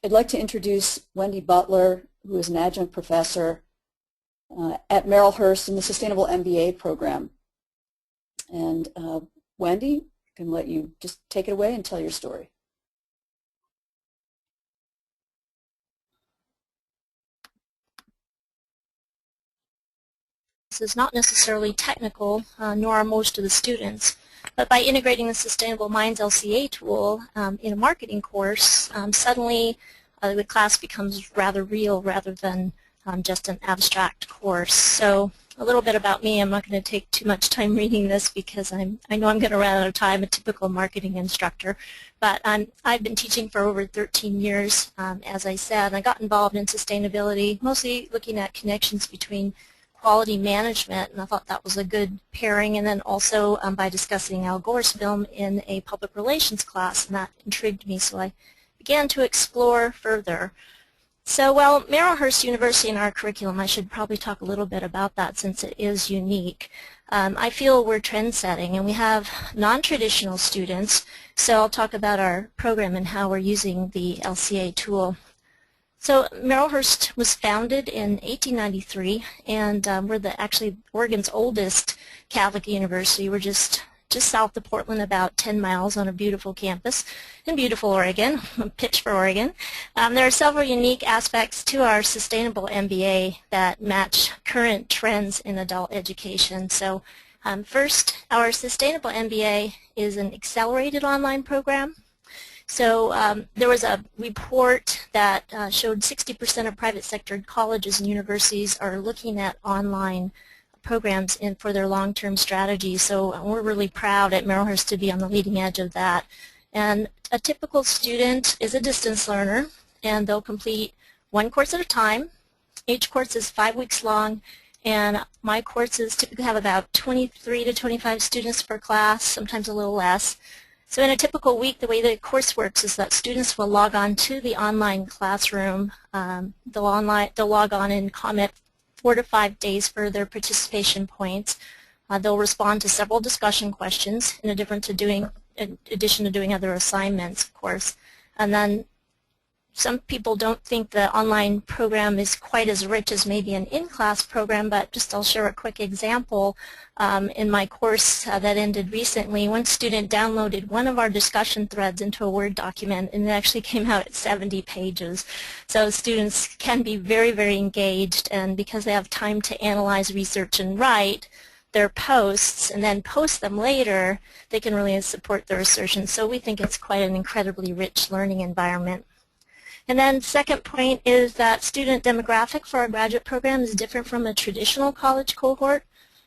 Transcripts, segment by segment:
I'd like to introduce Wendi Butler, who is an adjunct professor at Marylhurst in the Sustainable MBA program. And Wendi, I can let you just take it away and tell your story. This is not necessarily technical, nor are most of the students. But by integrating the Sustainable Minds LCA tool in a marketing course, suddenly the class becomes rather real rather than just an abstract course. So a little bit about me. I'm not going to take too much time reading this because I know I'm going to run out of time, a typical marketing instructor. But I've been teaching for over 13 years, as I said. I got involved in sustainability, mostly looking at connections between quality management, and I thought that was a good pairing, and then also by discussing Al Gore's film in a public relations class, and that intrigued me, so I began to explore further. So, well, Marylhurst University in our curriculum, I should probably talk a little bit about that since it is unique. I feel we're trend-setting, and we have non-traditional students, so I'll talk about our program and how we're using the LCA tool. So Marylhurst was founded in 1893, and we're actually Oregon's oldest Catholic university. We're just south of Portland, about 10 miles on a beautiful campus in beautiful Oregon, pitch for Oregon. There are several unique aspects to our Sustainable MBA that match current trends in adult education. So first, our Sustainable MBA is an accelerated online program. So there was a report that showed 60% of private sector colleges and universities are looking at online programs for their long-term strategy. So we're really proud at Marylhurst to be on the leading edge of that. And a typical student is a distance learner, and they'll complete one course at a time. Each course is 5 weeks long, and my courses typically have about 23 to 25 students per class, sometimes a little less. So in a typical week, the way the course works is that students will log on to the online classroom. They'll log on and comment 4 to 5 days for their participation points. They'll respond to several discussion questions in addition to doing other assignments, of course. And then some people don't think the online program is quite as rich as maybe an in-class program, but just I'll share a quick example. In my course that ended recently, one student downloaded one of our discussion threads into a Word document, and it actually came out at 70 pages. So students can be very, very engaged, and because they have time to analyze, research, and write their posts and then post them later, they can really support their assertions. So we think it's quite an incredibly rich learning environment. And then second point is that student demographic for our graduate program is different from a traditional college cohort.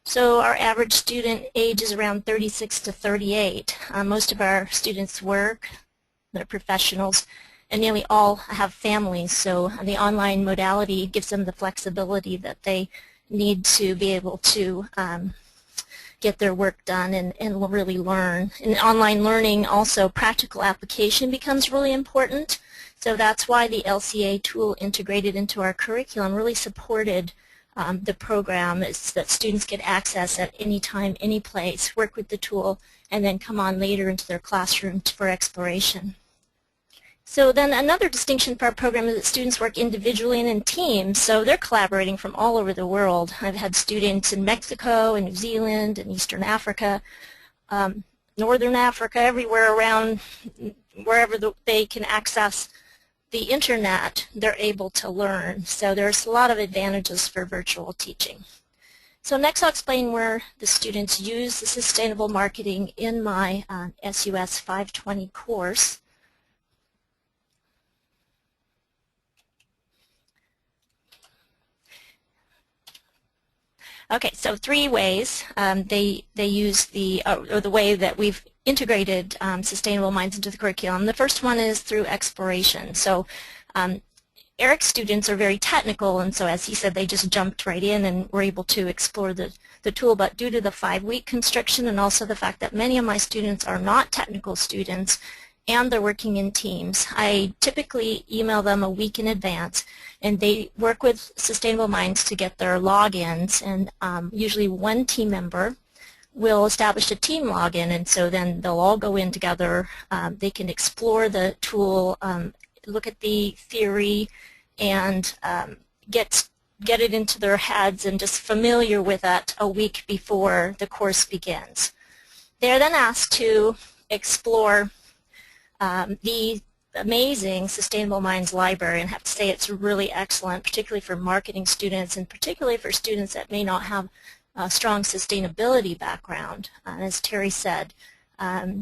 So our average student age is around 36 to 38. Most of our students work, they're professionals, and nearly all have families. So the online modality gives them the flexibility that they need to be able to get their work done and really learn. In online learning, also practical application becomes really important. So that's why the LCA tool integrated into our curriculum really supported the program, is that students get access at any time, any place, work with the tool, and then come on later into their classroom for exploration. So then another distinction for our program is that students work individually and in teams, so they're collaborating from all over the world. I've had students in Mexico and New Zealand and Eastern Africa, Northern Africa, everywhere around, wherever they can access the internet, they're able to learn. So there's a lot of advantages for virtual teaching. So next I'll explain where the students use the sustainable marketing in my SUS 520 course. Okay, so 3 ways they use or the way that we've integrated Sustainable Minds into the curriculum. The first one is through exploration. So Eric's students are very technical, and so as he said, they just jumped right in and were able to explore the tool. But due to the 5-week constriction and also the fact that many of my students are not technical students and they're working in teams, I typically email them a week in advance, and they work with Sustainable Minds to get their logins, and usually one team member will establish a team login, and so then they'll all go in together. They can explore the tool, look at the theory and get it into their heads and just familiar with it a week before the course begins. They are then asked to explore the amazing Sustainable Minds library, and I have to say it's really excellent, particularly for marketing students and particularly for students that may not have a strong sustainability background. As Terry said,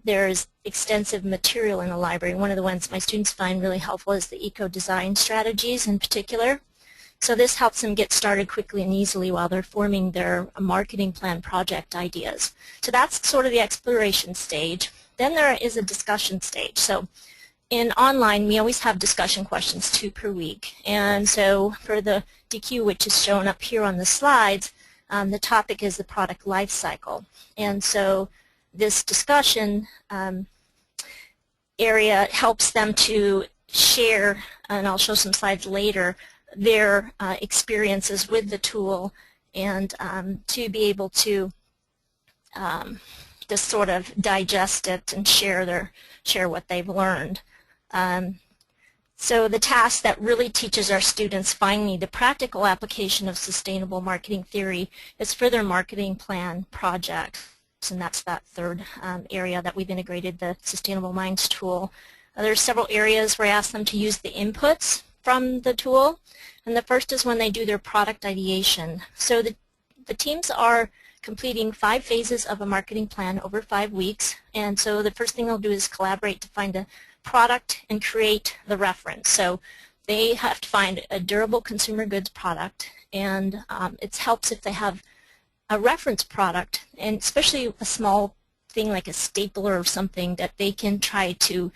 there's extensive material in the library. One of the ones my students find really helpful is the eco-design strategies in particular. So this helps them get started quickly and easily while they're forming their marketing plan project ideas. So that's sort of the exploration stage. Then there is a discussion stage. So in online, we always have discussion questions, 2 per week. And so for the DQ, which is shown up here on the slides, the topic is the product life cycle. And so this discussion area helps them to share, and I'll show some slides later, their experiences with the tool and to be able to just sort of digest it and share what they've learned. So the task that really teaches our students finally the practical application of sustainable marketing theory is for their marketing plan projects, and that's that third area that we've integrated the Sustainable Minds tool. There's several areas where I ask them to use the inputs from the tool, and the first is when they do their product ideation. So the teams are completing 5 phases of a marketing plan over 5 weeks, and so the first thing they'll do is collaborate to find a product and create the reference. So they have to find a durable consumer goods product, and it helps if they have a reference product, and especially a small thing like a stapler or something that they can try to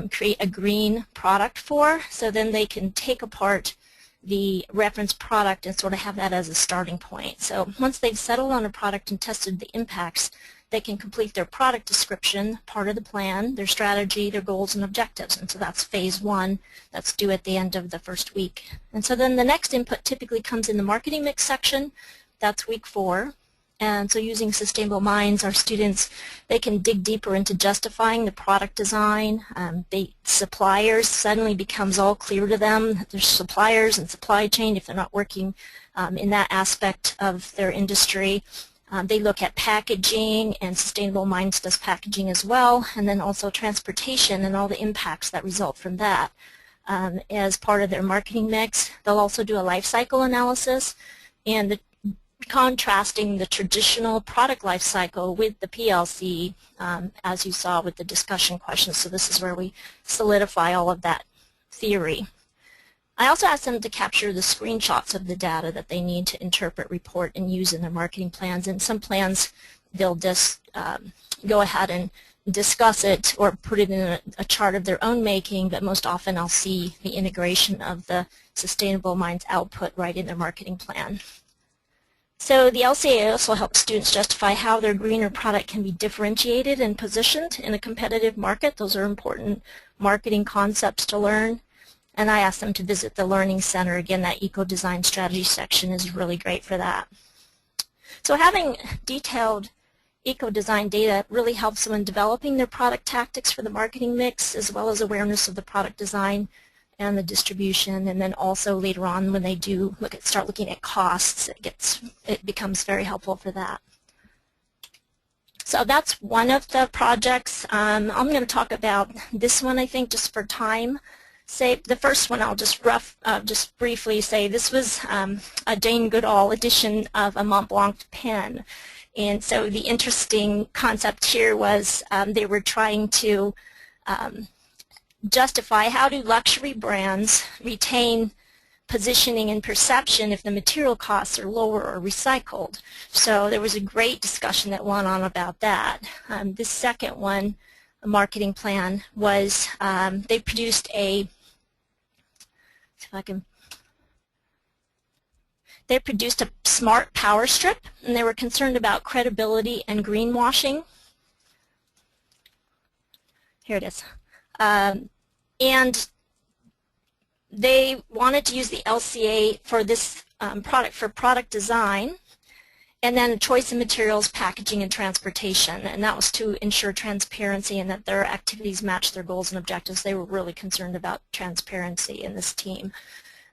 create a green product for, so then they can take apart the reference product and sort of have that as a starting point. So once they've settled on a product and tested the impacts, they can complete their product description, part of the plan, their strategy, their goals and objectives. And so that's phase 1. That's due at the end of the first week. And so then the next input typically comes in the marketing mix section. That's week 4. And so using Sustainable Minds, our students, they can dig deeper into justifying the product design. Suppliers suddenly becomes all clear to them. There's suppliers and supply chain if they're not working in that aspect of their industry. They look at packaging, and Sustainable Minds does packaging as well, and then also transportation and all the impacts that result from that. As part of their marketing mix, they'll also do a life cycle analysis, and contrasting the traditional product life cycle with the PLC, as you saw with the discussion questions. So this is where we solidify all of that theory. I also asked them to capture the screenshots of the data that they need to interpret, report, and use in their marketing plans. And some plans, they'll just go ahead and discuss it or put it in a chart of their own making, but most often I'll see the integration of the Sustainable Minds output right in their marketing plan. So the LCA also helps students justify how their greener product can be differentiated and positioned in a competitive market. Those are important marketing concepts to learn. And I asked them to visit the Learning Center. Again, that eco-design strategy section is really great for that. So having detailed eco-design data really helps them in developing their product tactics for the marketing mix, as well as awareness of the product design and the distribution. And then also later on when they do start looking at costs, it becomes very helpful for that. So that's one of the projects. I'm going to talk about this one, I think, just for time. Say the first one, I'll just briefly say this was a Jane Goodall edition of a Mont Blanc pen. And so the interesting concept here was they were trying to justify how do luxury brands retain positioning and perception if the material costs are lower or recycled. So there was a great discussion that went on about that. This second one, a marketing plan, was they produced a smart power strip, and they were concerned about credibility and greenwashing. Here it is. And they wanted to use the LCA for this product design, And then choice of materials, packaging, and transportation. And that was to ensure transparency and that their activities matched their goals and objectives. They were really concerned about transparency in this team.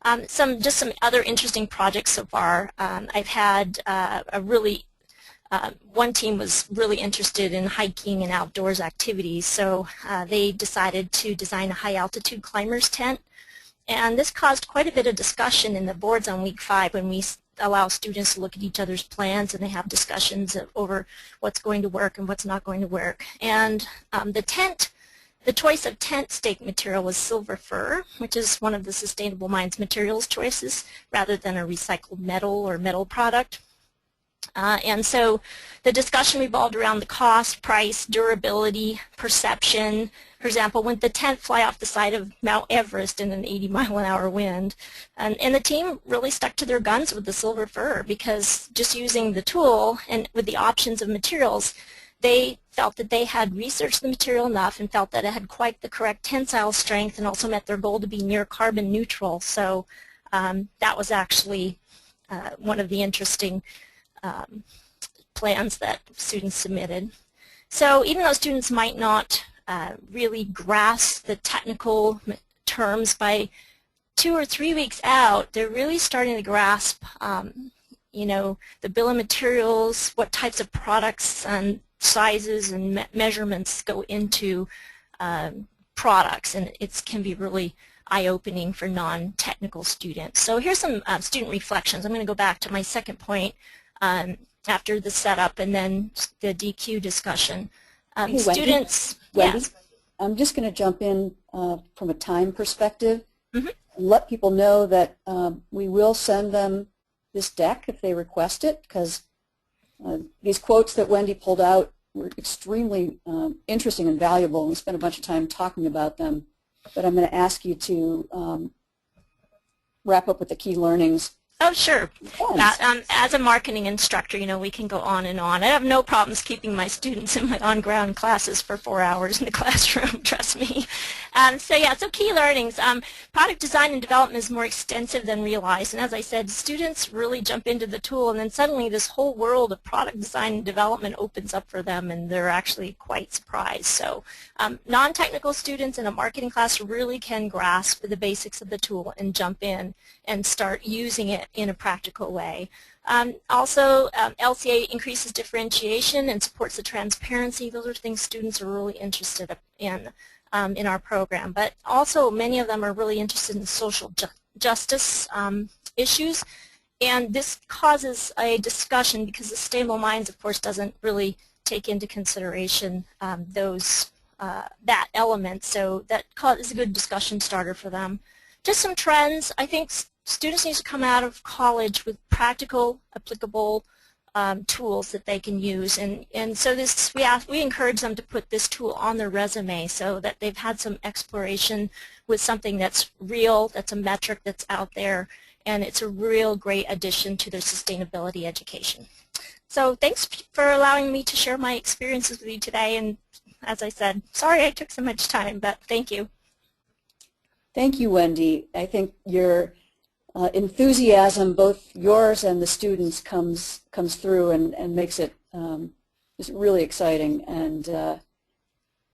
Just some other interesting projects so far. I've had one team was really interested in hiking and outdoors activities, so they decided to design a high-altitude climber's tent. And this caused quite a bit of discussion in the boards on week 5 when we allow students to look at each other's plans and they have discussions over what's going to work and what's not going to work. And the choice of tent stake material was silver fir, which is one of the Sustainable Minds materials choices, rather than a recycled metal or metal product. And so the discussion revolved around the cost, price, durability, perception. For example, when the tent fly off the side of Mount Everest in an 80-mile-an-hour wind. And the team really stuck to their guns with the silver fir because just using the tool and with the options of materials, they felt that they had researched the material enough and felt that it had quite the correct tensile strength and also met their goal to be near carbon neutral. So that was actually one of the interesting plans that students submitted. So even though students might not really grasp the technical terms, by 2 or 3 weeks out, they're really starting to grasp, you know, the bill of materials, what types of products and sizes and measurements go into products, and it can be really eye-opening for non-technical students. So here's some student reflections. I'm going to go back to my second point after the setup and then the DQ discussion. Hey, students, Wendi, yes. I'm just going to jump in from a time perspective Mm-hmm. and let people know that we will send them this deck if they request it, because these quotes that Wendi pulled out were extremely interesting and valuable, and we spent a bunch of time talking about them. But I'm going to ask you to wrap up with the key learnings. Oh, sure. As a marketing instructor, you know, we can go on and on. I have no problems keeping my students in my on-ground classes for 4 hours in the classroom, trust me. So key learnings. Product design and development is more extensive than realized. And as I said, students really jump into the tool, and then suddenly this whole world of product design and development opens up for them, and they're actually quite surprised. So non-technical students in a marketing class really can grasp the basics of the tool and jump in and start using it in a practical way. Also, LCA increases differentiation and supports the transparency. Those are things students are really interested in our program. But also, many of them are really interested in social justice issues. And this causes a discussion because the Sustainable Minds, of course, doesn't really take into consideration that element. So that is a good discussion starter for them. Just some trends. I think students need to come out of college with practical, applicable tools that they can use, and so we encourage them to put this tool on their resume so that they've had some exploration with something that's real, that's a metric that's out there, and it's a real great addition to their sustainability education. So thanks for allowing me to share my experiences with you today, and as I said, sorry I took so much time, but thank you. Thank you, Wendi. I think your enthusiasm, both yours and the students, comes through and makes it just really exciting. And